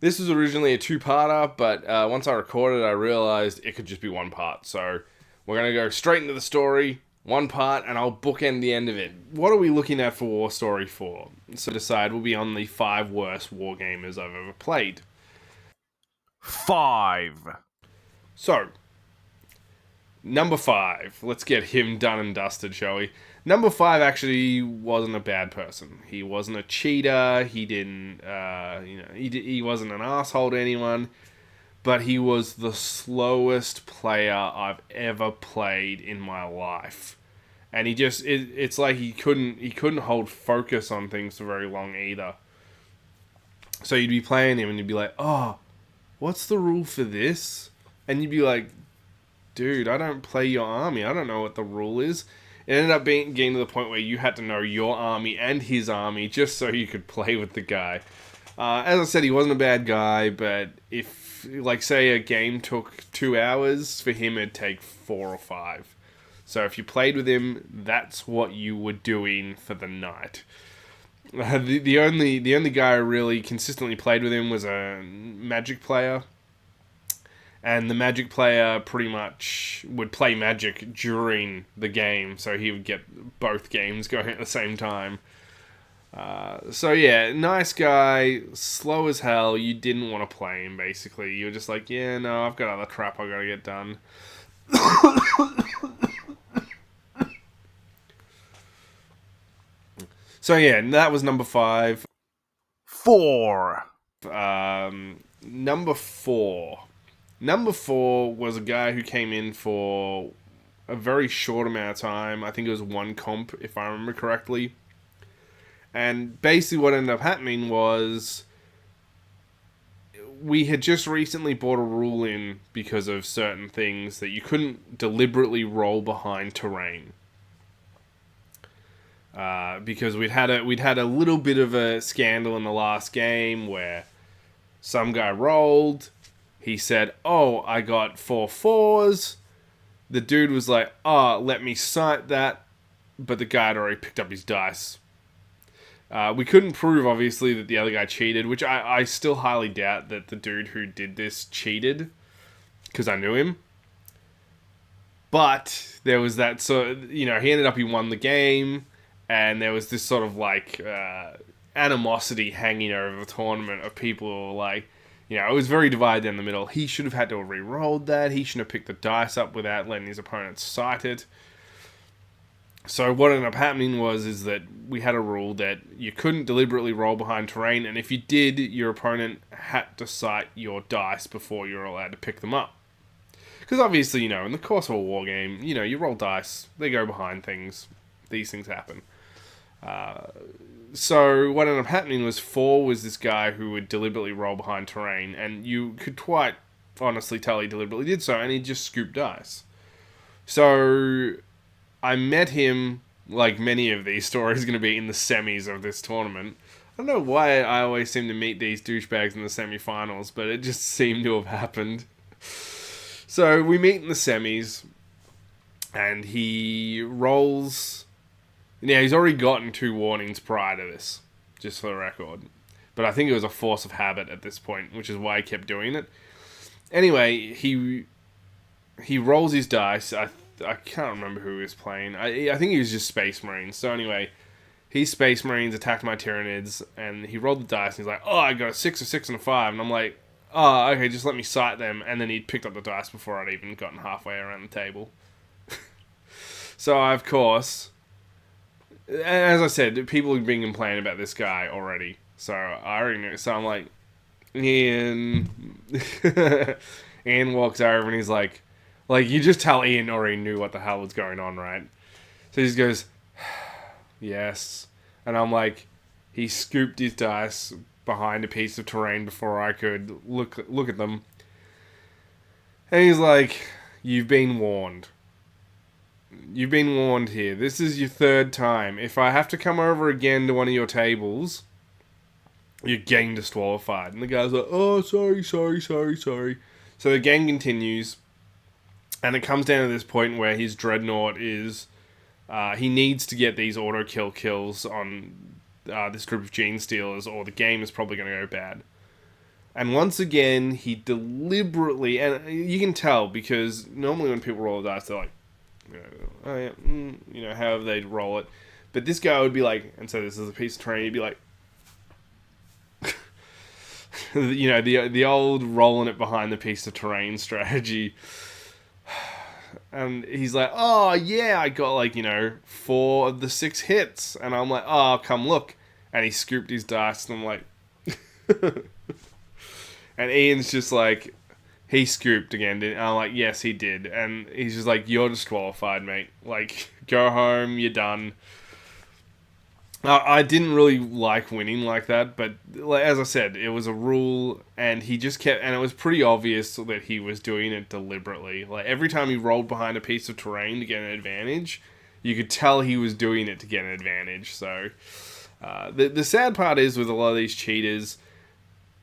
This was originally a two-parter, but once I recorded, I realized it could just be one part. So we're gonna go straight into the story, one part, and I'll bookend the end of it. What are we looking at for Warstory 4? So decide we'll be on the 5 worst wargamers I've ever played. 5. So, number 5. Let's get him done and dusted, shall we? Number 5 actually wasn't a bad person. He wasn't a cheater. He didn't, he wasn't an asshole to anyone. But he was the slowest player I've ever played in my life. And it's like he couldn't hold focus on things for very long either. So you'd be playing him and you'd be like, oh, what's the rule for this? And you'd be like, dude, I don't play your army. I don't know what the rule is. It ended up getting to the point where you had to know your army and his army just so you could play with the guy. As I said, he wasn't a bad guy, but if, like, say a game took 2 hours, for him it'd take 4 or 5. So if you played with him, that's what you were doing for the night. The only guy who really consistently played with him was a Magic player. And the Magic player pretty much would play Magic during the game, so he would get both games going at the same time. So yeah, nice guy, slow as hell. You didn't want to play him, basically. You were just like, yeah, no, I've got other crap I gotta get done. So yeah, that was number 5. 4. Number 4. Number 4 was a guy who came in for a very short amount of time. I think it was one comp, if I remember correctly. And basically what ended up happening was we had just recently brought a rule in because of certain things that you couldn't deliberately roll behind terrain. Because we'd had a little bit of a scandal in the last game where some guy rolled. He said, "Oh, I got 4 4s." The dude was like, "Oh, let me cite that," but the guy had already picked up his dice. We couldn't prove, obviously, that the other guy cheated, which I still highly doubt that the dude who did this cheated, because I knew him. But there was that he won the game, and there was this sort of like animosity hanging over the tournament of people who were like, it was very divided down the middle. He should have had to have re-rolled that. He shouldn't have picked the dice up without letting his opponent cite it. So what ended up happening is that we had a rule that you couldn't deliberately roll behind terrain, and if you did, your opponent had to cite your dice before you were allowed to pick them up. Because obviously, in the course of a war game, you roll dice, they go behind things, these things happen. So what ended up happening was 4 was this guy who would deliberately roll behind terrain, and you could quite honestly tell he deliberately did so, and he just scooped dice. So I met him, like many of these stories, going to be in the semis of this tournament. I don't know why I always seem to meet these douchebags in the semi-finals, but it just seemed to have happened. So we meet in the semis, and he rolls. Now, he's already gotten 2 warnings prior to this, just for the record. But I think it was a force of habit at this point, which is why he kept doing it. Anyway, he rolls his dice. I can't remember who he was playing. I think he was just Space Marines. So anyway, his Space Marines attacked my Tyranids, and he rolled the dice, and he's like, "Oh, I got a 6, a 6, and a 5." And I'm like, "Oh, okay, just let me cite them." And then he picked up the dice before I'd even gotten halfway around the table. So I, of course, as I said, people have been complaining about this guy already. So I already knew. So I'm like, Ian. Ian walks over and he's like, you just tell Ian already knew what the hell was going on, right? So he just goes, yes. And I'm like, he scooped his dice behind a piece of terrain before I could look at them. And he's like, you've been warned. You've been warned here. This is your 3rd time. If I have to come over again to one of your tables, you're getting disqualified. And the guy's like, oh, sorry. So the game continues. And it comes down to this point where his Dreadnought is... he needs to get these auto-kill kills on this group of Gene Stealers, or the game is probably going to go bad. And once again, he deliberately, and you can tell because normally when people roll the dice, they're like, oh yeah, however they'd roll it. But this guy would be like, and so this is a piece of terrain, he'd be like, the old rolling it behind the piece of terrain strategy. And he's like, oh yeah, I got 4 of the 6 hits. And I'm like, oh, come look. And he scooped his dice, and I'm like, and Ian's just like, he scooped again, didn't? I'm like, yes, he did. And he's just like, you're disqualified, mate. Like, go home, you're done. I didn't really like winning like that, but as I said, it was a rule, and he just kept, and it was pretty obvious that he was doing it deliberately. Like, every time he rolled behind a piece of terrain to get an advantage, you could tell he was doing it to get an advantage. So, the sad part is with a lot of these cheaters,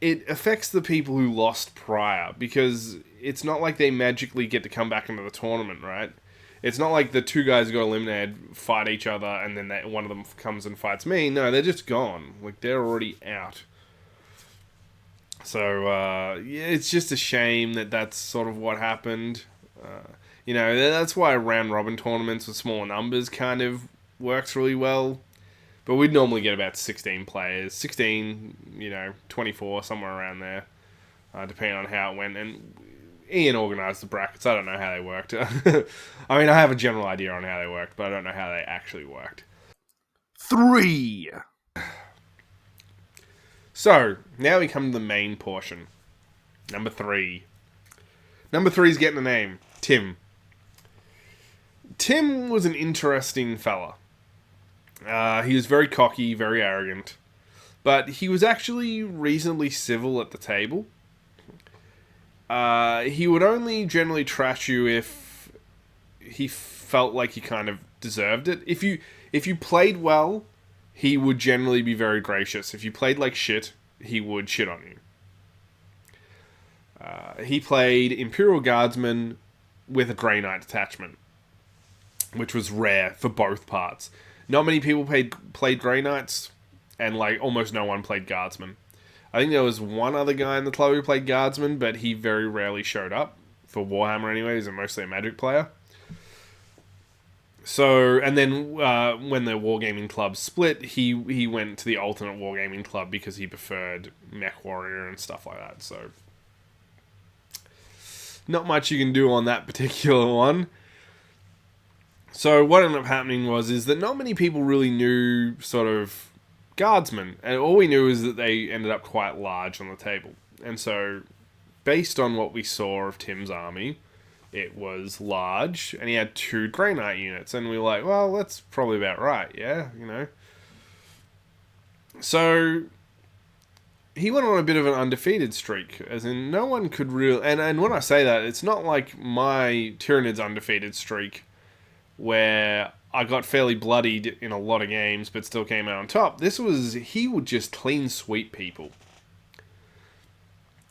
it affects the people who lost prior, because it's not like they magically get to come back into the tournament, right? It's not like the 2 guys who got eliminated fight each other and then one of them comes and fights me. No, they're just gone. Like, they're already out. So, yeah, it's just a shame that that's sort of what happened. That's why round robin tournaments with smaller numbers kind of works really well. But we'd normally get about 16 players. 16, 24, somewhere around there. Depending on how it went. And Ian organised the brackets. I don't know how they worked. I mean, I have a general idea on how they worked, but I don't know how they actually worked. 3. So, now we come to the main portion. Number 3. Number 3 is getting a name. Tim. Tim was an interesting fella. He was very cocky, very arrogant. But he was actually reasonably civil at the table. He would only generally trash you if he felt like he kind of deserved it. If you played well, he would generally be very gracious. If you played like shit, he would shit on you. He played Imperial Guardsman with a Grey Knight detachment, which was rare for both parts. Not many people played Grey Knights, and almost no one played Guardsman. I think there was one other guy in the club who played Guardsman, but he very rarely showed up. For Warhammer anyway, he's mostly a Magic player. So, and then when the Wargaming Club split, he went to the alternate Wargaming Club because he preferred Mech Warrior and stuff like that. So, not much you can do on that particular one. So, what ended up happening is that not many people really knew sort of Guardsmen, and all we knew is that they ended up quite large on the table. And so, based on what we saw of Tim's army, it was large, and he had 2 Grey Knight units, and we were like, well, that's probably about right, yeah, So, he went on a bit of an undefeated streak, as in no one could really, and when I say that, it's not like my Tyranids undefeated streak, where I got fairly bloodied in a lot of games, but still came out on top. He would just clean sweep people.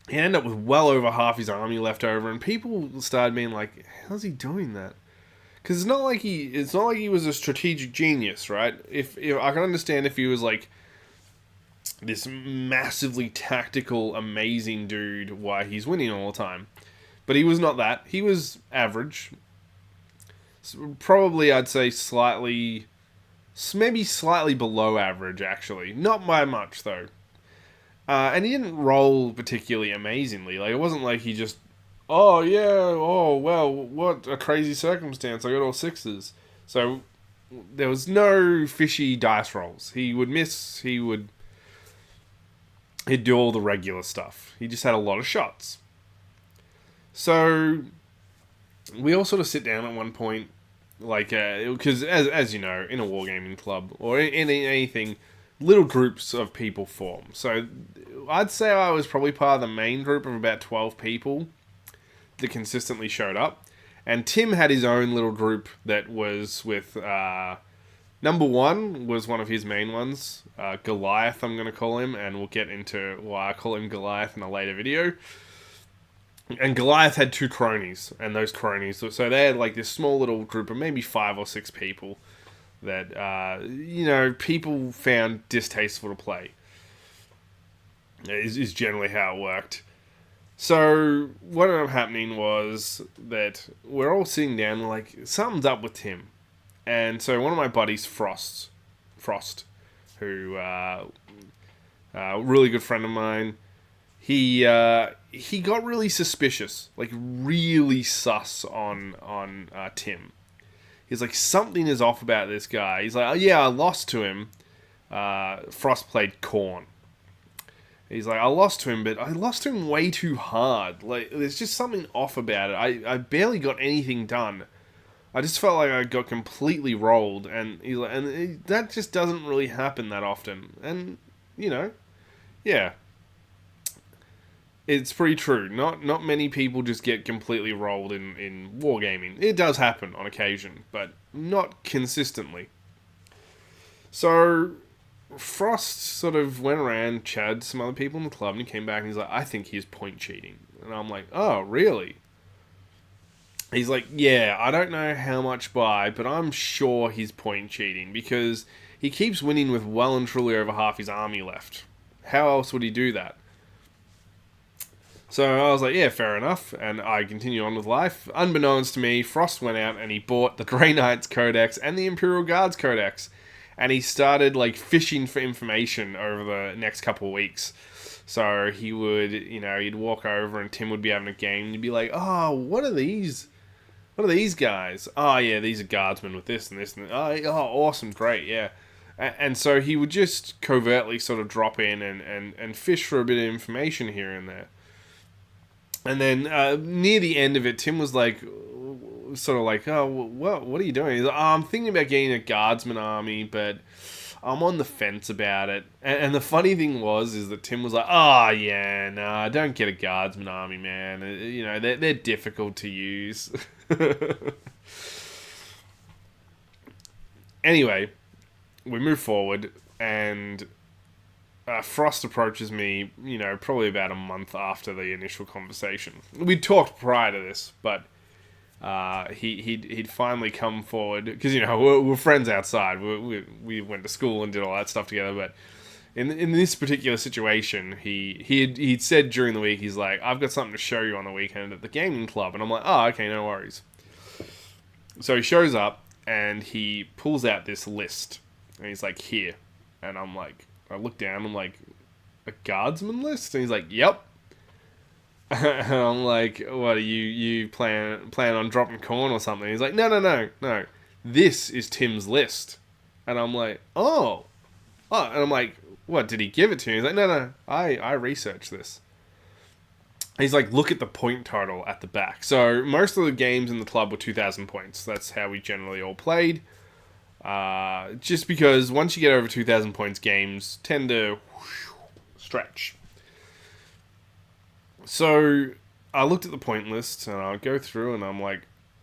He ended up with well over half his army left over, and people started being like, how's he doing that? Because it's not like he was a strategic genius, right? If I can understand if he was like this massively tactical, amazing dude, why he's winning all the time. But he was not that. He was average. Probably, I'd say maybe slightly below average, actually. Not by much, though. And he didn't roll particularly amazingly. It wasn't like he just, oh yeah, oh well, what a crazy circumstance, I got all 6s. So, there was no fishy dice rolls. He would miss, he'd do all the regular stuff. He just had a lot of shots. So, we all sort of sit down at one point, because as you know, in a wargaming club, or in anything, little groups of people form. So, I'd say I was probably part of the main group of about 12 people that consistently showed up. And Tim had his own little group that was with, number 1 was one of his main ones, Goliath, I'm going to call him, and we'll get into why I call him Goliath in a later video. And Goliath had 2 cronies, and those cronies, so they had this small little group of maybe 5 or 6 people that, people found distasteful to play. is generally how it worked. So what ended up happening was that we're all sitting down, we're like, something's up with Tim. And so one of my buddies, Frost, who really good friend of mine, he got really suspicious, like really sus on Tim. He's like, something is off about this guy. He's like, oh yeah, I lost to him. Frost played Corn. He's like, I lost to him, but I lost to him way too hard. Like, there's just something off about it. I barely got anything done. I just felt like I got completely rolled, and he's like, that just doesn't really happen that often. And you know, yeah, it's pretty true. Not many people just get completely rolled in wargaming. It does happen on occasion, but not consistently. So Frost sort of went around, chatted to some other people in the club, and he came back and he's like, I think he's point cheating. And I'm like, oh, really? He's like, yeah, I don't know how much by, but I'm sure he's point cheating because he keeps winning with well and truly over half his army left. How else would he do that? So I was like, yeah, fair enough. And I continued on with life. Unbeknownst to me, Frost went out and he bought the Grey Knights Codex and the Imperial Guards Codex. And he started like fishing for information over the next couple of weeks. So he would, he'd walk over and Tim would be having a game and he'd be like, oh, what are these? What are these guys? Oh, yeah, these are guardsmen with this and this. And oh, awesome, great, yeah. And so he would just covertly sort of drop in and fish for a bit of information here and there. And then near the end of it, Tim was like, sort of like, oh, what are you doing? He's like, oh, I'm thinking about getting a guardsman army, but I'm on the fence about it. And the funny thing is that Tim was like, oh, yeah, nah, don't get a guardsman army, man. They're difficult to use. Anyway, we move forward, and Frost approaches me, probably about a month after the initial conversation. We'd talked prior to this, but he'd finally come forward because we're friends outside. We went to school and did all that stuff together. But in this particular situation, he'd said during the week, he's like, I've got something to show you on the weekend at the gaming club, and I'm like, oh, okay, no worries. So he shows up and he pulls out this list, and he's like, here, and I'm like, I look down, I'm like, a guardsman list, and he's like, yep. And I'm like, what are you plan on dropping Corn or something? He's like, no. This is Tim's list. And I'm like, oh. And I'm like, what, did he give it to me? He's like, no, I researched this. He's like, look at the point total at the back. So most of the games in the club were 2,000 points. That's how we generally all played. Just because once you get over 2,000 points, games tend to stretch. So I looked at the point list and I go through and I'm like,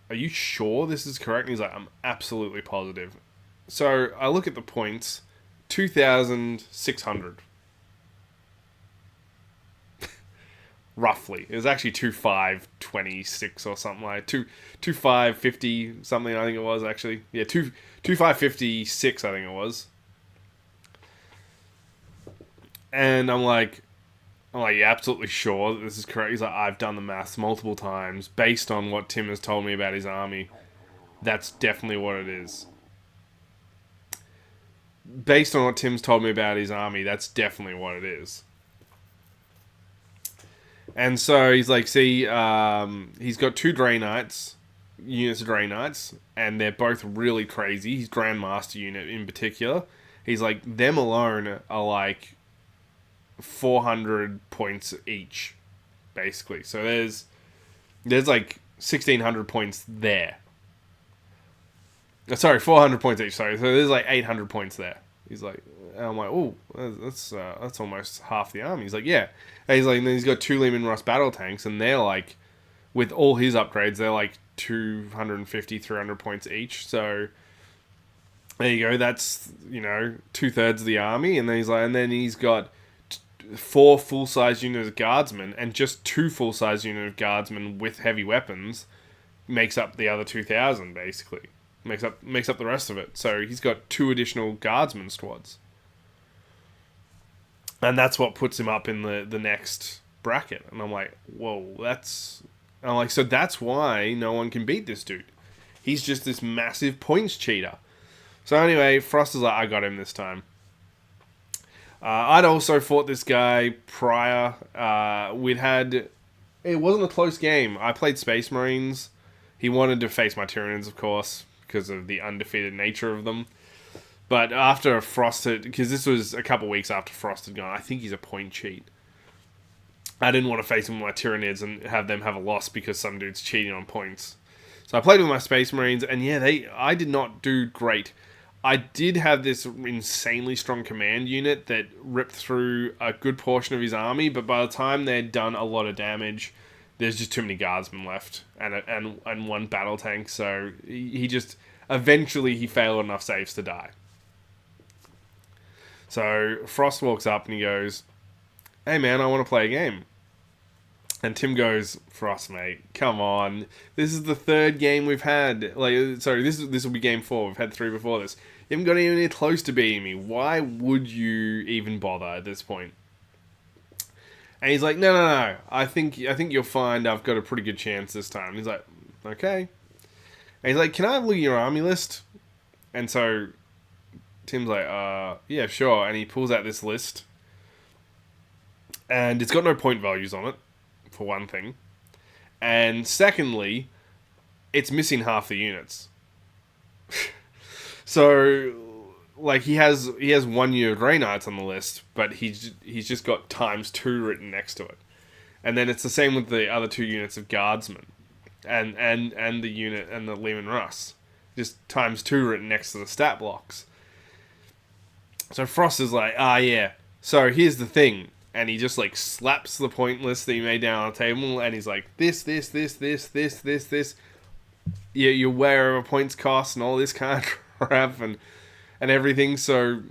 are you sure this is correct? And he's like, I'm absolutely positive. So I look at the points, 2,600. Roughly. It was actually 2,526 or something like 2,550 something, I think it was actually. Yeah, 2,556 I think it was. And I'm like, you're absolutely sure that this is correct? He's like, I've done the maths multiple times based on what Tim has told me about his army. That's definitely what it is. Based on what Tim's told me about his army, that's definitely what it is. And so he's like, see, he's got two Grey Knights, units of Grey Knights, and they're both really crazy. His Grandmaster unit in particular. He's like, them alone are like 400 points each, basically. So there's like 1,600 points there. Sorry, 400 points each. Sorry, so there's like 800 points there. He's like, and I'm like, oh, that's almost half the army. He's like, yeah. And he's like, and then he's got two Lehman Russ battle tanks, and they're like, with all his upgrades, they're like 250, 300 points each. So there you go. That's 2/3 of the army. And then he's like, and then he's got 4 full-size units of guardsmen and just 2 full-size units of guardsmen with heavy weapons makes up the other 2,000 basically. Makes up the rest of it. So he's got 2 additional guardsman squads. And that's what puts him up in the next bracket. And I'm like, whoa, I'm like, so that's why no one can beat this dude. He's just this massive points cheater. So anyway, Frost is like, I got him this time. I'd also fought this guy prior. It wasn't a close game. I played Space Marines. He wanted to face my Tyranids, of course, because of the undefeated nature of them. But after Frost had, because this was a couple weeks after Frost had gone, I think he's a point cheat. I didn't want to face him with my Tyranids and have them have a loss because some dude's cheating on points. So I played with my Space Marines, and yeah, I did not do great. I did have this insanely strong command unit that ripped through a good portion of his army, but by the time they'd done a lot of damage, there's just too many guardsmen left and one battle tank, so he just eventually he failed enough saves to die. So Frost walks up and he goes, "Hey man, I want to play a game." And Tim goes, "Frost, mate, come on. This is the third game we've had. This will be game 4. We've had 3 before this. You haven't got anywhere close to beating me. Why would you even bother at this point?" And he's like, No. I think you'll find I've got a pretty good chance this time. And he's like, okay. And he's like, "Can I have a look at your army list?" And so Tim's like, yeah, sure. And he pulls out this list. And it's got no point values on it, for one thing. And secondly, it's missing half the units. So, like, he has 1 year of Grey Knights on the list, but he's just got ×2 written next to it. And then it's the same with the other 2 units of Guardsmen. And the unit and the Lehman Russ. Just ×2 written next to the stat blocks. So Frost is like, yeah. So here's the thing. And he just, like, slaps the point list that he made down on the table, and he's like, this. You're aware of a points cost and all this kind of crap and everything. So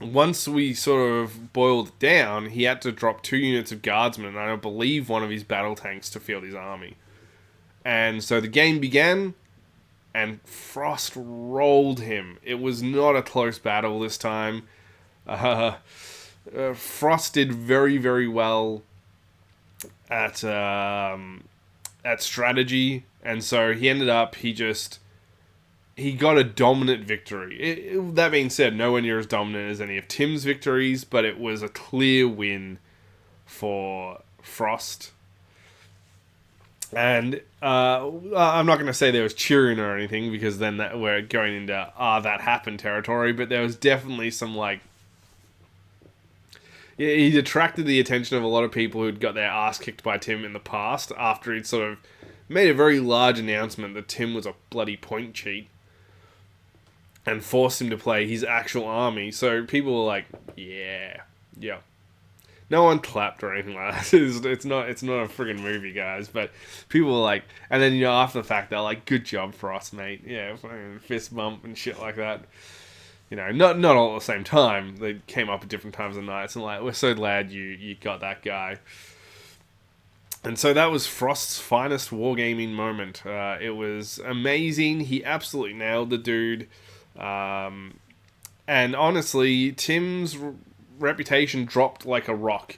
once we sort of boiled it down, he had to drop 2 units of Guardsmen, and I believe one of his battle tanks to field his army. And so the game began, and Frost rolled him. It was not a close battle this time. Frost did very, very well at strategy, and so he ended up, he got a dominant victory. That being said, nowhere near as dominant as any of Tim's victories, but it was a clear win for Frost. And I'm not going to say there was cheering or anything, because then we're going into that happened territory, but there was definitely some, like, he attracted the attention of a lot of people who'd got their ass kicked by Tim in the past after he'd sort of made a very large announcement that Tim was a bloody point cheat and forced him to play his actual army. So people were like, yeah. No one clapped or anything like that. It's not a friggin' movie, guys. But people were like, and then, after the fact, they're like, "Good job, Frost, mate." Yeah, fist bump and shit like that. Not all at the same time. They came up at different times of nights, and like, we're so glad you got that guy. And so that was Frost's finest wargaming moment. It was amazing. He absolutely nailed the dude. And honestly, Tim's reputation dropped like a rock.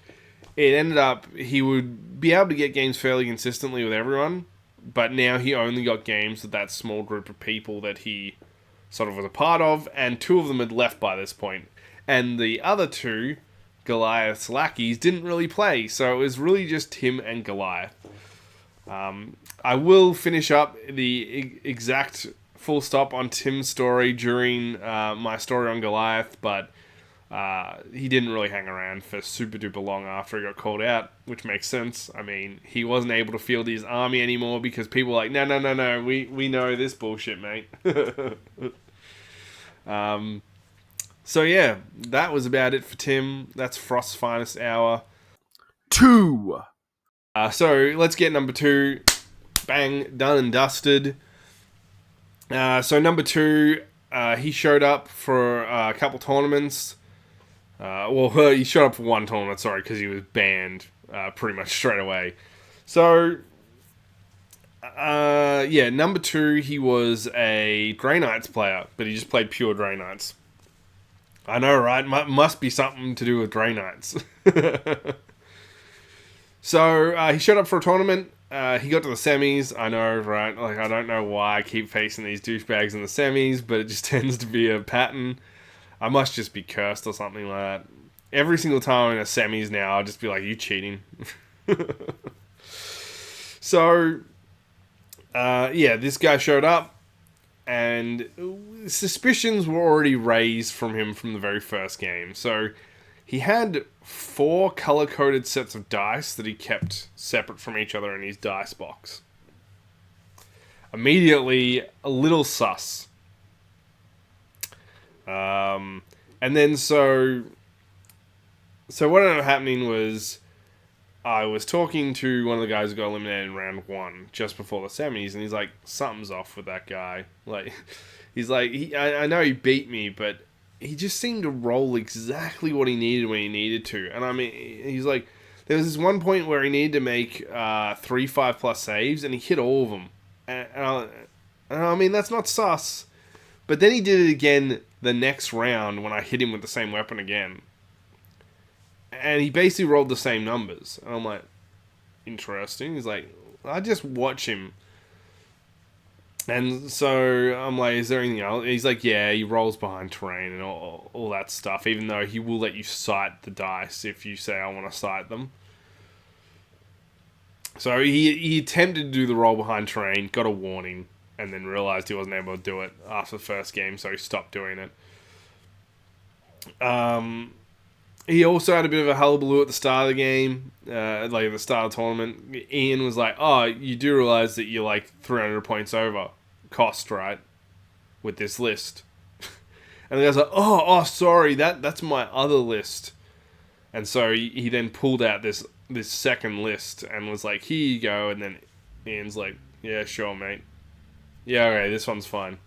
It ended up, he would be able to get games fairly consistently with everyone, but now he only got games with that small group of people that he sort of was a part of, and 2 of them had left by this point. And the other 2, Goliath's lackeys, didn't really play, so it was really just him and Goliath. I will finish up the exact full stop on Tim's story during my story on Goliath, but he didn't really hang around for super duper long after he got called out, which makes sense. I mean, he wasn't able to field his army anymore because people were like, no, we know this bullshit, mate. So yeah, that was about it for Tim. That's Frost's finest hour. 2. So let's get number 2. Bang, done and dusted. So number 2, he showed up for a couple tournaments. He showed up for one tournament, sorry, because he was banned pretty much straight away. So, number 2, he was a Grey Knights player, but he just played pure Grey Knights. I know, right? Must be something to do with Grey Knights. So he showed up for a tournament. He got to the semis. I know, right? Like, I don't know why I keep facing these douchebags in the semis, but it just tends to be a pattern. I must just be cursed or something like that. Every single time in a semis now, I'll just be like, you cheating. So, yeah, this guy showed up, and suspicions were already raised from him from the very first game. So, he had 4 color-coded sets of dice that he kept separate from each other in his dice box. Immediately, a little sus. And then so what ended up happening was I was talking to one of the guys who got eliminated in round 1 just before the semis, and he's like, something's off with that guy. Like, he's like, I know he beat me, but he just seemed to roll exactly what he needed when he needed to. And I mean, he's like, there was this one point where he needed to make 3 5+ saves, and he hit all of them. And I mean, that's not sus. But then he did it again the next round when I hit him with the same weapon again. And he basically rolled the same numbers. And I'm like, interesting. He's like, I just watch him. And so I'm like, is there anything else? He's like, yeah, he rolls behind terrain and all that stuff, even though he will let you sight the dice if you say, I want to sight them. So he attempted to do the roll behind terrain, got a warning, and then realized he wasn't able to do it after the first game, so he stopped doing it. He also had a bit of a hullabaloo at the start of the game, like at the start of the tournament. Ian was like, oh, you do realize that you're like 300 points over cost, right? With this list. And the guy's like, oh, sorry, that's my other list. And so he then pulled out this second list and was like, here you go. And then Ian's like, yeah, sure, mate. Yeah, okay, this one's fine.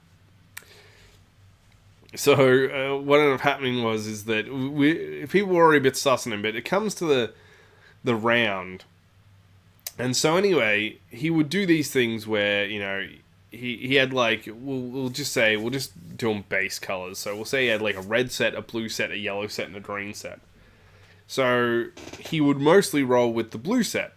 So what ended up happening is that people were already a bit sussing him, but it comes to the round. And so anyway, he would do these things where, you know, he had like, we'll just do them base colors. So we'll say he had like a red set, a blue set, a yellow set, and a green set. So he would mostly roll with the blue set.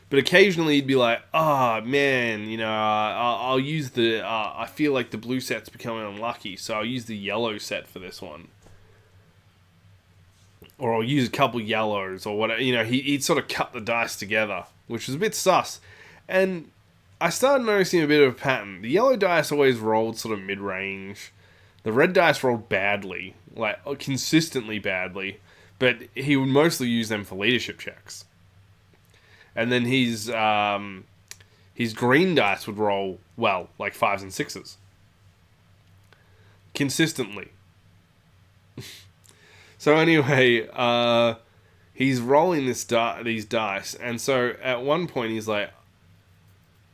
But occasionally he'd be like, oh, man, you know, I'll use the... I feel like the blue set's becoming unlucky, so I'll use the yellow set for this one. Or I'll use a couple yellows, or whatever. You know, he'd sort of cut the dice together, which was a bit sus. And I started noticing a bit of a pattern. The yellow dice always rolled sort of mid-range. The red dice rolled badly, like consistently badly. But he would mostly use them for leadership checks. And then his green dice would roll well, like 5s and 6s. Consistently. So anyway, he's rolling these dice. And so at one point he's like,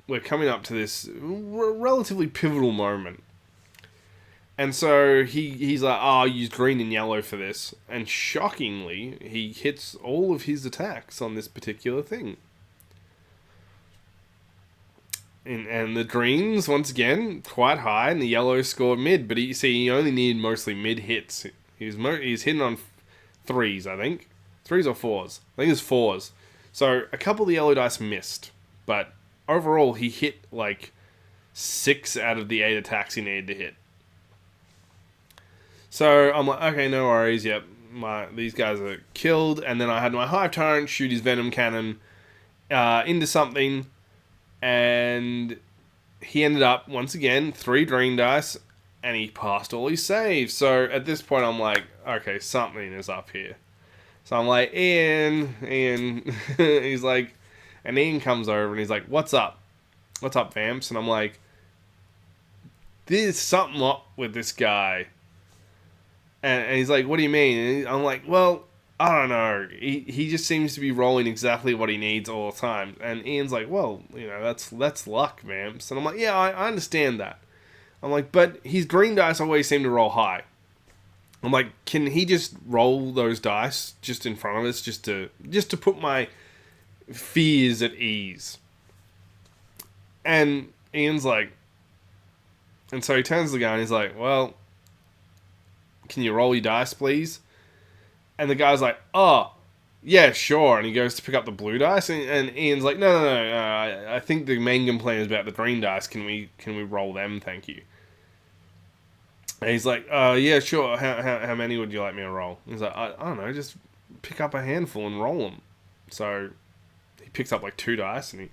we're coming up to this relatively pivotal moment. And so he's like, oh, I'll use green and yellow for this. And shockingly, he hits all of his attacks on this particular thing. And the greens, once again, quite high, and the yellows scored mid. But he only needed mostly mid hits. He's hitting on 3s, I think. 3s or 4s? I think it's 4s. So a couple of the yellow dice missed. But overall, he hit like 6 out of the 8 attacks he needed to hit. So I'm like, okay, no worries. Yep, these guys are killed. And then I had my Hive Tyrant shoot his Venom Cannon into something. And he ended up, once again, 3 green dice, and he passed all his saves. So at this point, I'm like, okay, something is up here. So I'm like, Ian. He's like, and Ian comes over and he's like, what's up? What's up, Vamps? And I'm like, there's something up with this guy. And he's like, what do you mean? And I'm like, well, I don't know. He just seems to be rolling exactly what he needs all the time. And Ian's like, well, you know, that's luck, Vamps. And I'm like, yeah, I understand that. I'm like, but his green dice always seem to roll high. I'm like, can he just roll those dice just in front of us just to put my fears at ease? And Ian's like, and so he turns to the guy and he's like, well, can you roll your dice, please? And the guy's like, oh, yeah, sure. And he goes to pick up the blue dice, and Ian's like, no. I think the main complaint is about the green dice. Can we roll them? Thank you. And he's like, yeah, sure. How many would you like me to roll? He's like, I don't know, just pick up a handful and roll them. So he picks up like 2 dice and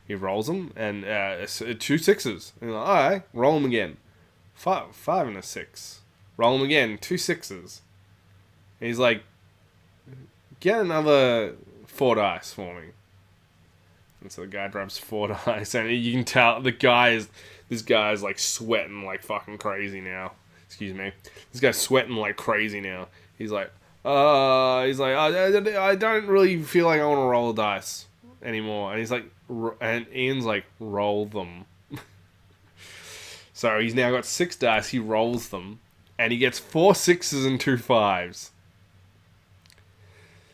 he rolls them, and 2 sixes. And he's like, all right, roll them again. 5 and a 6. Roll them again, 2 sixes. And he's like, get another 4 dice for me. And so the guy grabs 4 dice, and you can tell this guy is like sweating like fucking crazy now. Excuse me. This guy's sweating like crazy now. He's like, I don't really feel like I want to roll the dice anymore. And he's like, and Ian's like, roll them. So he's now got 6 dice. He rolls them, and he gets 4 sixes and 2 fives.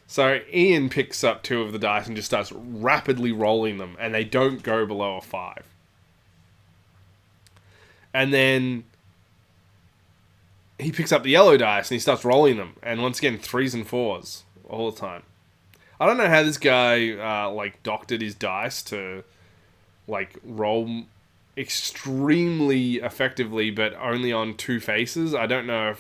So Ian picks up 2 of the dice and just starts rapidly rolling them, and they don't go below a 5. And then he picks up the yellow dice and he starts rolling them, and once again 3s and 4s all the time. I don't know how this guy doctored his dice to like roll extremely effectively, but only on 2 faces. I don't know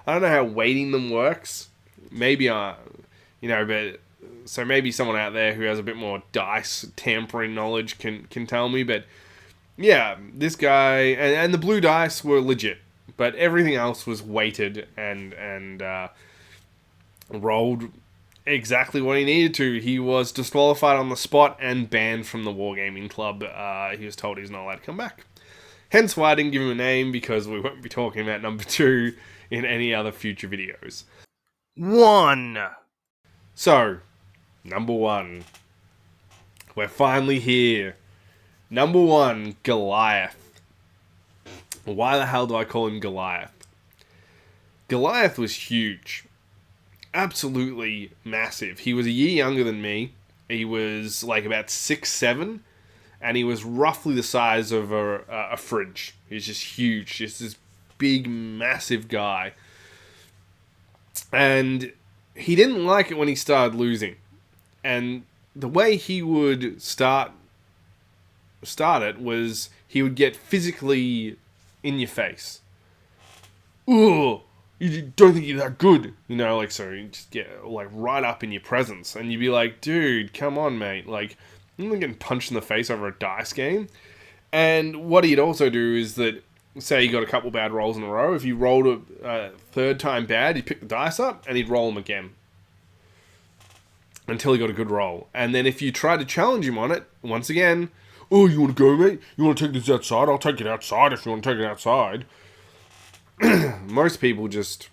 how weighting them works. Maybe but so maybe someone out there who has a bit more dice tampering knowledge can tell me. But yeah, this guy and the blue dice were legit, but everything else was weighted and rolled exactly what he needed to. He was disqualified on the spot and banned from the Wargaming Club. He was told he's not allowed to come back. Hence why I didn't give him a name, because we won't be talking about number 2 in any other future videos. 1. So, number 1. We're finally here. Number 1, Goliath. Why the hell do I call him Goliath? Goliath was huge. Absolutely massive. He was a year younger than me. He was like about 6'7", and he was roughly the size of a fridge. He was just huge. Just this big, massive guy. And he didn't like it when he started losing. And the way he would start it was he would get physically in your face. Ooh, you don't think you're that good. So you just get like right up in your presence. And you'd be like, dude, come on, mate. Like, you're not getting punched in the face over a dice game. And what he'd also do is that, say you got a couple bad rolls in a row, if you rolled a third time bad, he'd pick the dice up and he'd roll them again until he got a good roll. And then if you tried to challenge him on it, once again, oh, you want to go, mate? You want to take this outside? I'll take it outside if you want to take it outside. Most people just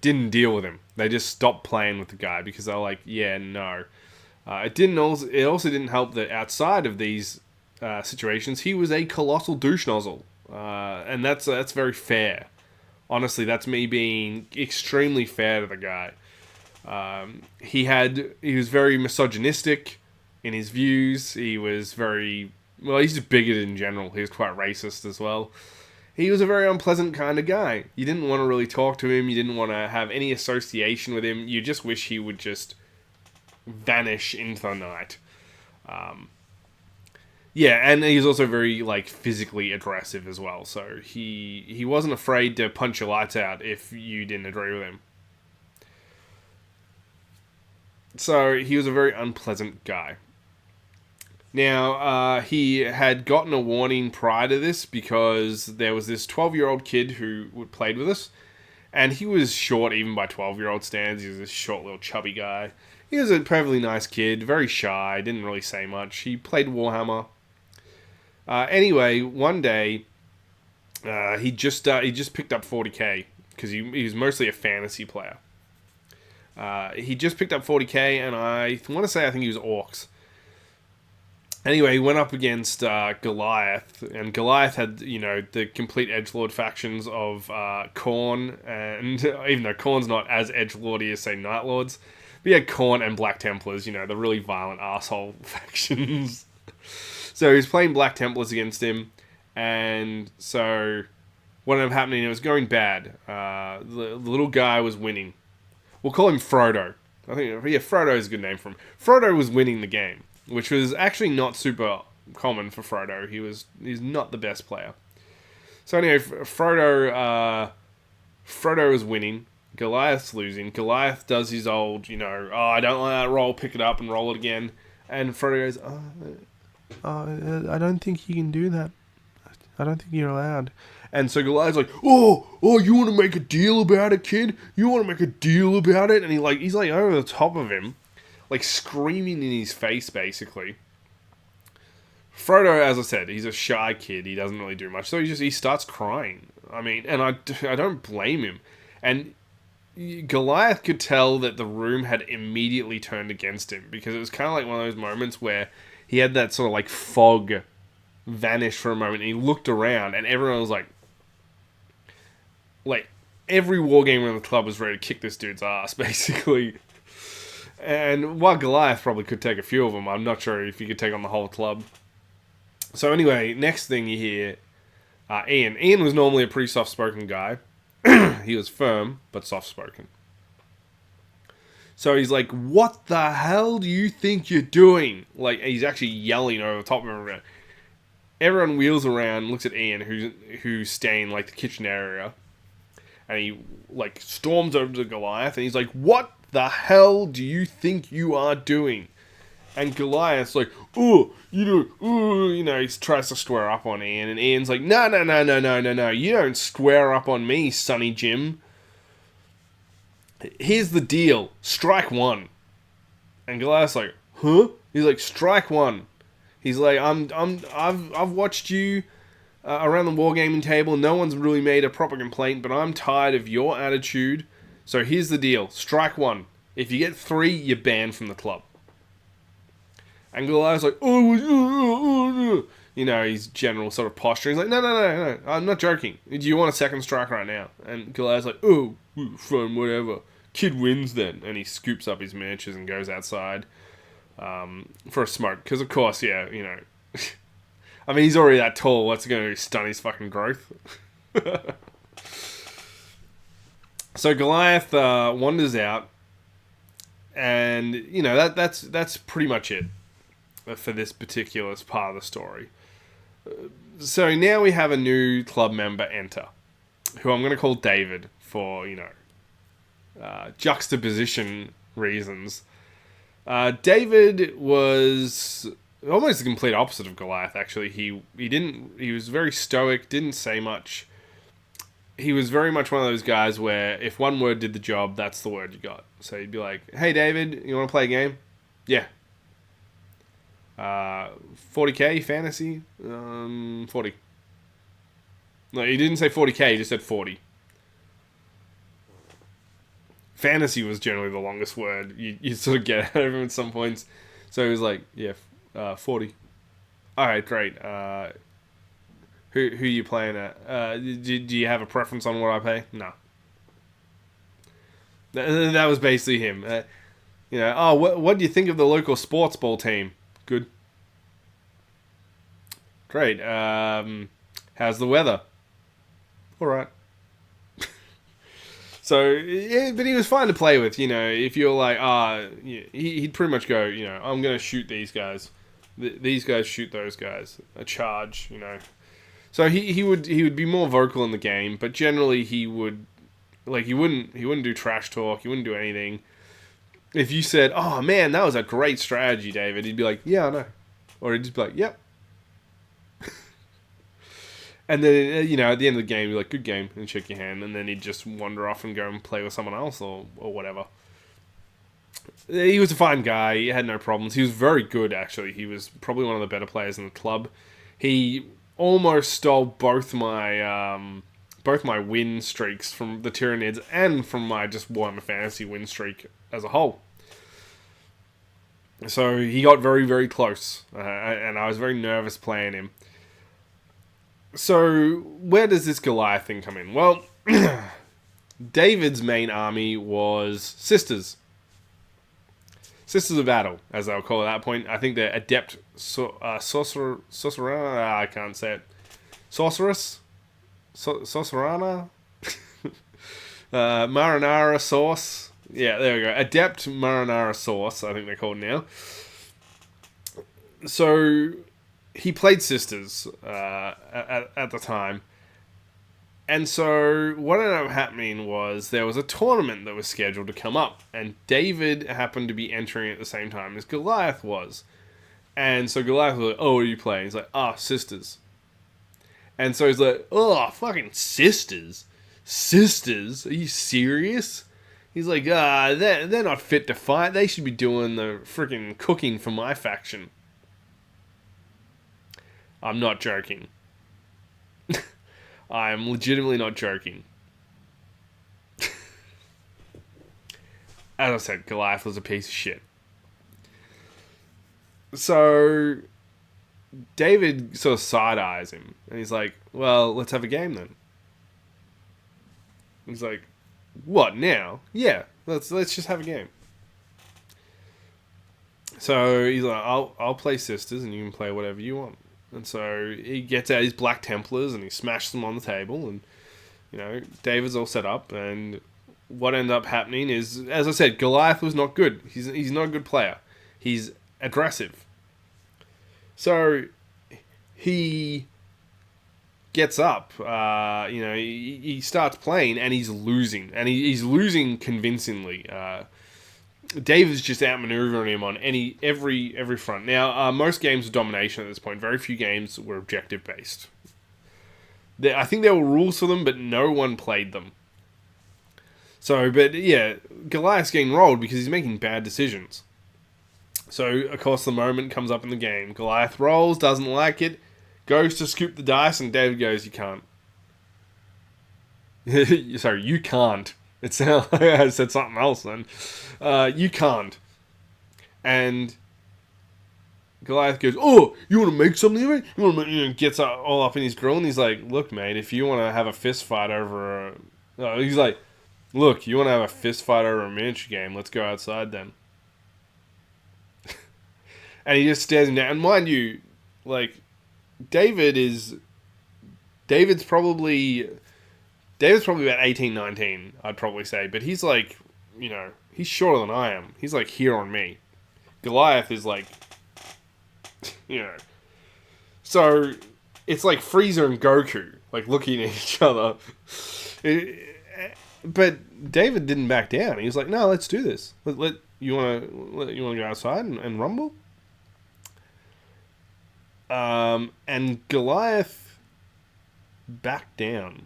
didn't deal with him. They just stopped playing with the guy because they're like, yeah, no. It also didn't help that outside of these situations, he was a colossal douche nozzle, and that's very fair. Honestly, that's me being extremely fair to the guy. He was very misogynistic in his views. He was he's just bigoted in general. He was quite racist as well. He was a very unpleasant kind of guy. You didn't want to really talk to him. You didn't want to have any association with him. You just wish he would just vanish into the night. Yeah, and he's also very physically aggressive as well. So he wasn't afraid to punch your lights out if you didn't agree with him. So he was a very unpleasant guy. Now, he had gotten a warning prior to this because there was this 12-year-old kid who played with us, and he was short even by 12-year-old standards. He was this short little chubby guy. He was a perfectly nice kid, very shy, didn't really say much. He played Warhammer. Anyway, one day, he just picked up 40k because he was mostly a fantasy player. He just picked up 40k, and I want to say I think he was Orcs. Anyway, he went up against Goliath, and Goliath had, the complete edgelord factions of Khorne, and even though Khorne's not as edgelordy as, say, Night Lords, we had Khorne and Black Templars, the really violent asshole factions. So he was playing Black Templars against him, and so what ended up happening, it was going bad. The little guy was winning. We'll call him Frodo. I think, yeah, Frodo is a good name for him. Frodo was winning the game, which was actually not super common for Frodo. He's not the best player. So anyway, Frodo is winning. Goliath's losing. Goliath does his old, I don't like that roll, pick it up and roll it again. And Frodo goes, I don't think you can do that. I don't think you're allowed. And so Goliath's like, oh, you want to make a deal about it, kid? You want to make a deal about it? And he's like over the top of him, like screaming in his face, basically. Frodo, as I said, he's a shy kid. He doesn't really do much. So he starts crying. I mean, and I don't blame him. And Goliath could tell that the room had immediately turned against him, because it was kind of like one of those moments where he had that sort of like fog vanish for a moment, and he looked around, and everyone was like every wargamer in the club was ready to kick this dude's ass, basically. And while Goliath probably could take a few of them, I'm not sure if he could take on the whole club. So anyway, next thing you hear, Ian. Ian was normally a pretty soft-spoken guy. He was firm, but soft-spoken. So he's like, what the hell do you think you're doing? Like, he's actually yelling over the top of everyone. Everyone wheels around, looks at Ian, who's staying, like, the kitchen area. And he, like, storms over to Goliath, and he's like, what the hell do you think you are doing? And Goliath's like, he tries to square up on Ian, and Ian's like, no, you don't square up on me, Sonny Jim. Here's the deal, strike one. And Goliath's like, huh? He's like, strike one. He's like, I've watched you around the wargaming table. No one's really made a proper complaint, but I'm tired of your attitude. So here's the deal, strike one. If you get 3, you're banned from the club. And Goliath's like, his general sort of posture. He's like, no, I'm not joking. Do you want a second strike right now? And Goliath's like, fine, whatever. Kid wins then. And he scoops up his miniatures and goes outside for a smoke. Because, of course, I mean, he's already that tall. What's going to stun his fucking growth? So Goliath wanders out. And, that's pretty much it for this particular part of the story. So now we have a new club member enter, who I'm going to call David for, juxtaposition reasons. David was almost the complete opposite of Goliath, actually. He was very stoic, didn't say much. He was very much one of those guys where if one word did the job, that's the word you got. So he'd be like, hey David, you want to play a game? Yeah. 40k fantasy? 40. No, he didn't say 40k, he just said 40. Fantasy was generally the longest word you sort of get out of him at some points. So he was like, yeah, 40. Alright, great. Who are you playing at? Do you have a preference on what I pay? No. That was basically him. What do you think of the local sports ball team? Good. Great. How's the weather? All right. So, yeah, but he was fine to play with, if you're like, he'd pretty much go, I'm going to shoot these guys. These guys shoot those guys. A charge, So he would be more vocal in the game, but generally he would, he wouldn't do trash talk, he wouldn't do anything. If you said, oh man, that was a great strategy, David, he'd be like, yeah, I know. Or he'd just be like, yep. And then, at the end of the game, he'd be like, good game, and shake your hand, and then he'd just wander off and go and play with someone else or whatever. He was a fine guy, he had no problems. He was very good, actually. He was probably one of the better players in the club. He almost stole both my win streaks from the Tyranids and from my just Warhammer Fantasy win streak as a whole. So he got very, very close, and I was very nervous playing him. So where does this Goliath thing come in? Well, David's main army was Sisters. Sisters of Battle, as they'll call it at that point. I think they're Adept Sorcerer. I can't say it. Sorceress? Saucerana? Marinara sauce. Yeah, there we go. Adept marinara sauce, I think they're called now. So he played Sisters at the time. And so what ended up happening was there was a tournament that was scheduled to come up. And David happened to be entering at the same time as Goliath was. And so Goliath was like, oh, what are you playing? He's like, Sisters. And so he's like, oh, fucking Sisters? Sisters? Are you serious? He's like, they're not fit to fight. They should be doing the freaking cooking for my faction. I'm not joking. I'm legitimately not joking. As I said, Goliath was a piece of shit. So David sort of side-eyes him. And he's like, well, let's have a game then. He's like, what, now? Yeah, let's just have a game. So he's like, I'll play Sisters and you can play whatever you want. And so he gets out his Black Templars and he smashes them on the table. And, you know, David's all set up. And what ended up happening is, as I said, Goliath was not good. He's not a good player. He's aggressive. So he gets up, he starts playing and he's losing. And he's losing convincingly. David's just outmaneuvering him on every front. Now, most games were domination at this point. Very few games were objective based. I think there were rules for them, but no one played them. So, but yeah, Goliath's getting rolled because he's making bad decisions. So, of course, the moment comes up in the game. Goliath rolls, doesn't like it, goes to scoop the dice, and David goes, you can't. Sorry, you can't. It sounds like I said something else then. You can't. And Goliath goes, oh, you want to make something of it? You want to gets all up in his grill, and he's like, look, mate, if you want to have a fist fight over he's like, look, you want to have a fist fight over a miniature game, let's go outside then. And he just stares him down. And mind you, like, David's probably about 18, 19, I'd probably say. But he's like, he's shorter than I am. He's like here on me. Goliath is like, So, it's like Frieza and Goku, like, looking at each other. But David didn't back down. He was like, no, let's do this. You want to go outside and rumble? And Goliath backed down.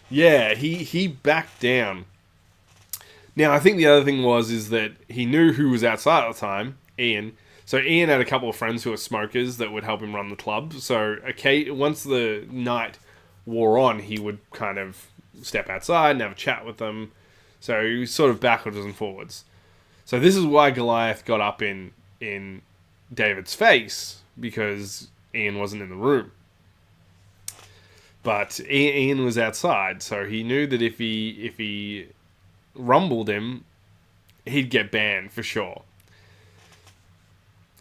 Yeah, he backed down. Now, I think the other thing is that he knew who was outside at the time, Ian. So Ian had a couple of friends who were smokers that would help him run the club. So, once the night wore on, he would kind of step outside and have a chat with them. So he was sort of backwards and forwards. So this is why Goliath got up in David's face, because Ian wasn't in the room. But Ian was outside, so he knew that if he rumbled him, he'd get banned for sure.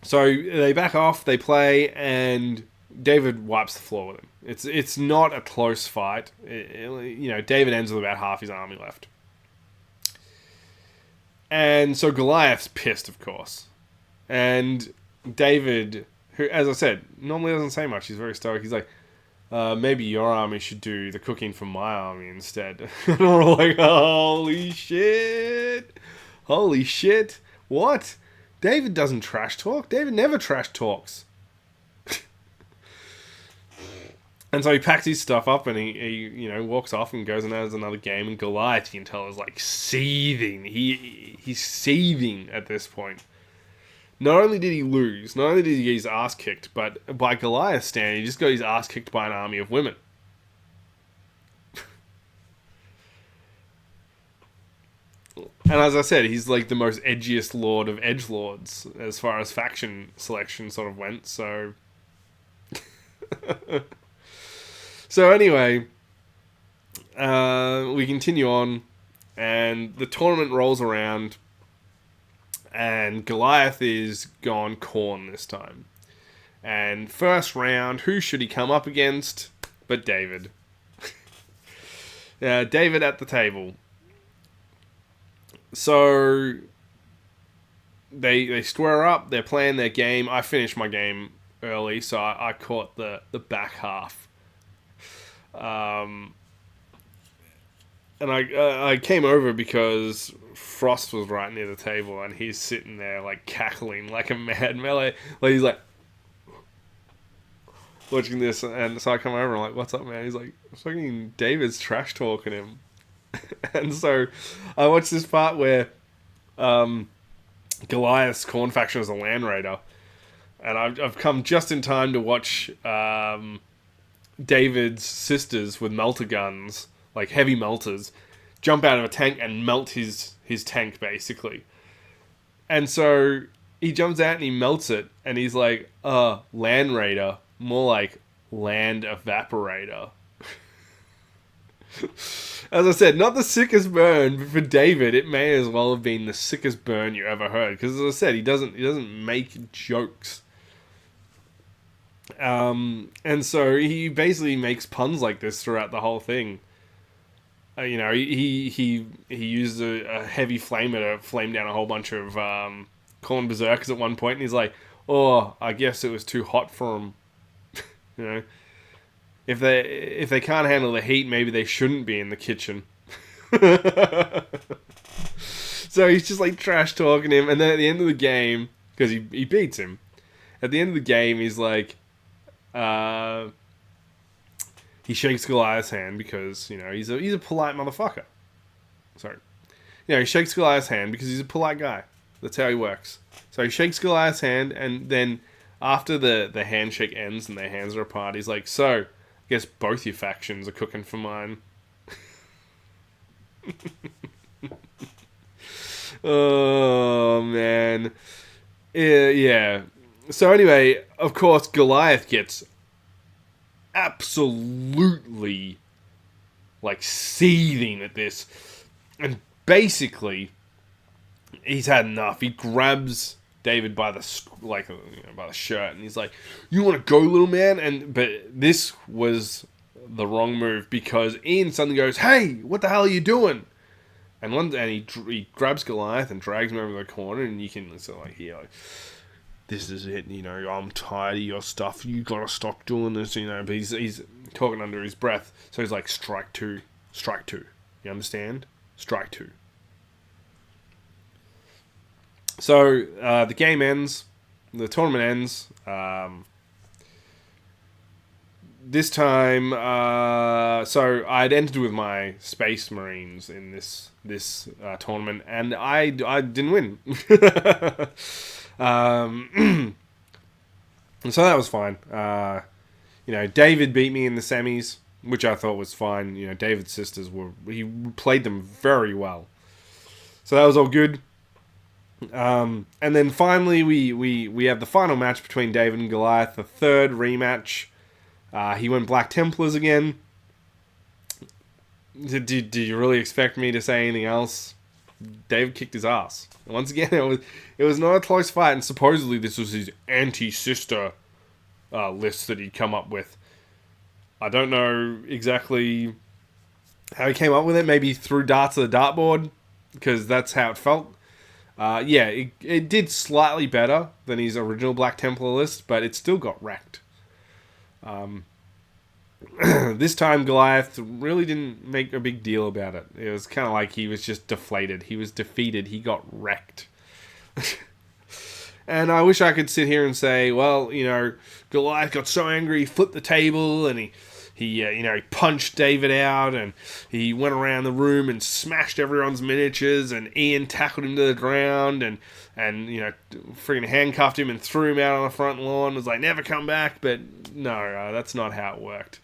So they back off, they play, and David wipes the floor with him. It's not a close fight. David ends with about half his army left. And so Goliath's pissed, of course. And David, who, as I said, normally doesn't say much. He's very stoic. He's like, maybe your army should do the cooking for my army instead. And we're all like, holy shit. Holy shit. What? David doesn't trash talk. David never trash talks. And so he packs his stuff up and he walks off and goes and has another game. And Goliath, you can tell, is like seething. He's seething at this point. Not only did he lose, not only did he get his ass kicked, but by Goliath's stand, he just got his ass kicked by an army of women. And as I said, he's like the most edgiest lord of edgelords as far as faction selection sort of went, so... So anyway, we continue on, and the tournament rolls around, and Goliath is gone corn this time. And first round, who should he come up against but David? David at the table. So they square up. They're playing their game. I finished my game early, so I caught the back half. And I came over because Frost was right near the table, and he's sitting there like cackling like a mad melee. Like he's like watching this, and so I come over and I'm like, "What's up, man?" He's like, "Fucking David's trash talking him," and so I watched this part where Goliath's Khorne faction was a land raider, and I've come just in time to watch David's sisters with melter guns, like heavy melters, jump out of a tank and melt his tank basically. And so he jumps out and he melts it, and he's like, land raider, more like land evaporator. As I said, not the sickest burn, but for David, it may as well have been the sickest burn you ever heard. Because as I said, he doesn't make jokes. And so he basically makes puns like this throughout the whole thing. He used a heavy flamer to flame down a whole bunch of Khorne berserkers at one point, and he's like, "Oh, I guess it was too hot for him." You know, if they can't handle the heat, maybe they shouldn't be in the kitchen. So he's just like trash talking him, and then at the end of the game, because he beats him, at the end of the game, he's like, he shakes Goliath's hand because, he's a polite motherfucker. Sorry. He shakes Goliath's hand because he's a polite guy. That's how he works. So he shakes Goliath's hand, and then after the handshake ends and their hands are apart, he's like, "So, I guess both your factions are cooking for mine." Oh, man. Yeah. So anyway, of course, Goliath gets absolutely like seething at this, and basically he's had enough. He grabs David by the by the shirt, and he's like, "You want to go, little man?" But this was the wrong move, because Ian suddenly goes, "Hey, what the hell are you doing?" And he grabs Goliath and drags him over the corner, and you can sort of like hear like, "This is it, I'm tired of your stuff. You gotta stop doing this, But he's talking under his breath, so he's like, "Strike two. You understand? Strike two." So the game ends. The tournament ends. This time, so I'd entered with my Space Marines in this tournament, and I didn't win. And so that was fine. David beat me in the semis, which I thought was fine. David's sisters he played them very well, so that was all good. And then finally we have the final match between David and Goliath, the third rematch. He went Black Templars again. Did you really expect me to say anything else? David kicked his ass. Once again, it was not a close fight, and supposedly this was his anti-sister list that he'd come up with. I don't know exactly how he came up with it. Maybe threw darts at the dartboard, because that's how it felt. It did slightly better than his original Black Templar list, but it still got wrecked. This time Goliath really didn't make a big deal about it. It was kind of like he was just deflated. He was defeated. He got wrecked. And I wish I could sit here and say, well, Goliath got so angry, he flipped the table, and he punched David out, and he went around the room and smashed everyone's miniatures, and Ian tackled him to the ground, and freaking handcuffed him and threw him out on the front lawn, was like, "Never come back." But no, that's not how it worked.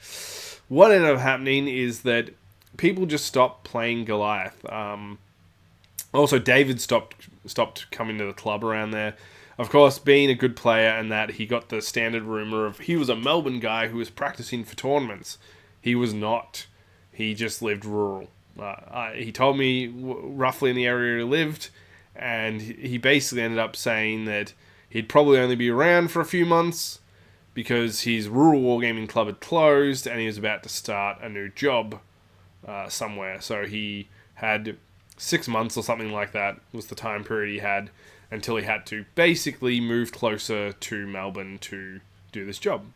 What ended up happening is that people just stopped playing Goliath. Also, David stopped coming to the club around there. Of course, being a good player, and that he got the standard rumor of he was a Melbourne guy who was practicing for tournaments. He was not. He just lived rural. He told me roughly in the area he lived, and he basically ended up saying that he'd probably only be around for a few months, because his rural wargaming club had closed and he was about to start a new job somewhere. So he had 6 months or something like that was the time period he had until he had to basically move closer to Melbourne to do this job.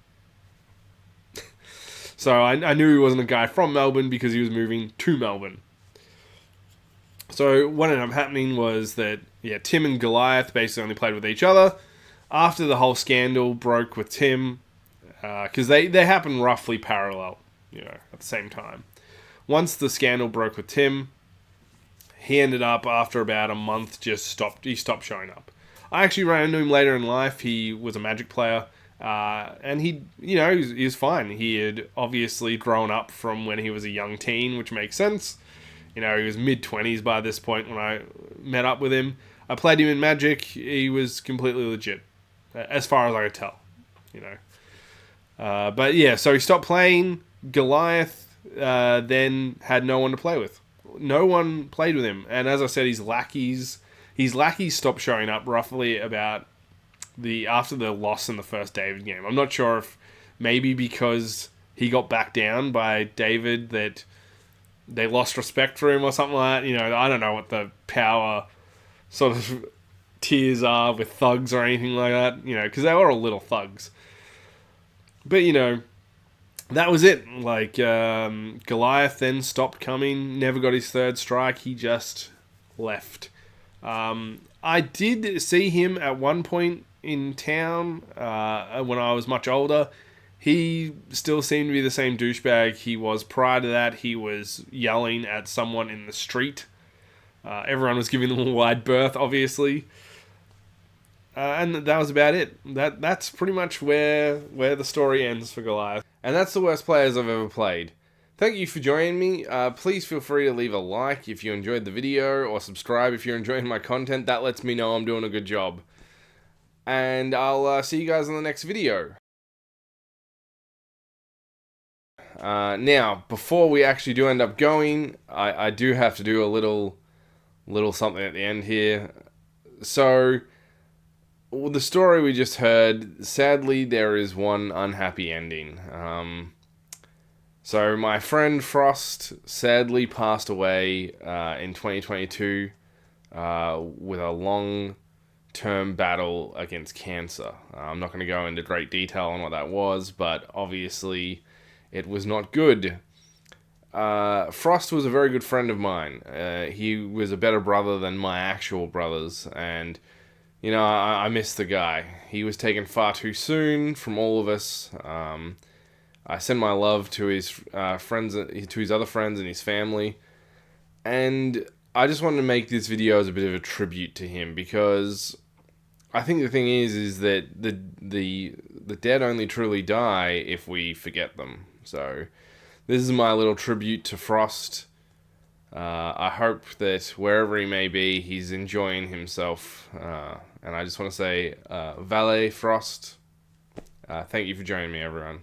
So I knew he wasn't a guy from Melbourne because he was moving to Melbourne. So what ended up happening was that, Tim and Goliath basically only played with each other. After the whole scandal broke with Tim, because they happened roughly parallel, at the same time. Once the scandal broke with Tim, he ended up, after about a month, he stopped showing up. I actually ran into him later in life. He was a Magic player, and he was fine. He had obviously grown up from when he was a young teen, which makes sense. He was mid-20s by this point when I met up with him. I played him in Magic. He was completely legit, as far as I could tell, But yeah, so he stopped playing. Goliath then had no one to play with. No one played with him. And as I said, his lackeys stopped showing up roughly about after the loss in the first David game. I'm not sure if maybe because he got backed down by David that they lost respect for him or something like that. I don't know what the power sort of tiers are with thugs or anything like that, because they were all little thugs. But, that was it. Like, Goliath then stopped coming, never got his third strike, he just left. I did see him at one point in town when I was much older. He still seemed to be the same douchebag he was prior to that. He was yelling at someone in the street. Everyone was giving them a wide berth, obviously. And that was about it. That's pretty much where the story ends for Goliath. And that's the worst players I've ever played. Thank you for joining me. Please feel free to leave a like if you enjoyed the video, or subscribe if you're enjoying my content. That lets me know I'm doing a good job. And I'll see you guys in the next video. Now, before we actually do end up going, I do have to do a little something at the end here. So, the story we just heard, sadly, there is one unhappy ending. So, my friend Frost sadly passed away in 2022 with a long-term battle against cancer. I'm not going to go into great detail on what that was, but obviously it was not good. Frost was a very good friend of mine. He was a better brother than my actual brothers, and I miss the guy. He was taken far too soon from all of us. I send my love to his friends, to his other friends and his family, and I just wanted to make this video as a bit of a tribute to him, because I think the thing is that the dead only truly die if we forget them. So this is my little tribute to Frost. I hope that wherever he may be, he's enjoying himself. And I just want to say, Valet Frost, thank you for joining me, everyone.